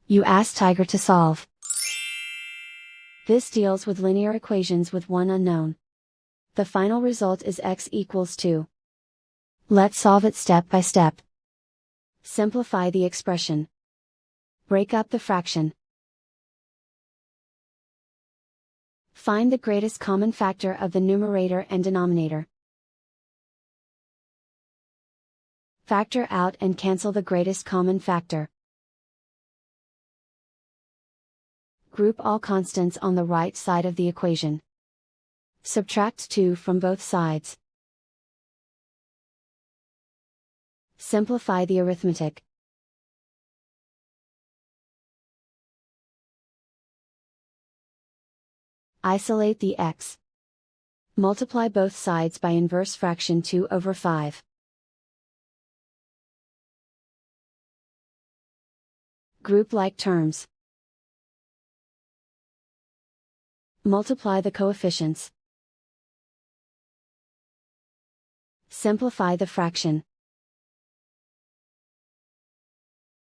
You ask Tiger to solve. This deals with linear equations with one unknown. The final result is x equals 2. Let's solve it step by step. Simplify the expression. Break up the fraction. Find the greatest common factor of the numerator and denominator. Factor out and cancel the greatest common factor. Group all constants on the right side of the equation. Subtract 2 from both sides. Simplify the arithmetic. Isolate the x. Multiply both sides by inverse fraction 2 over 5. Group like terms. Multiply the coefficients. Simplify the fraction.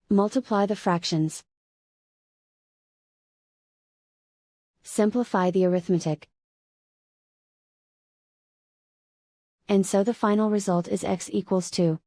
Multiply the fractions. Simplify the arithmetic. And so the final result is x equals 2.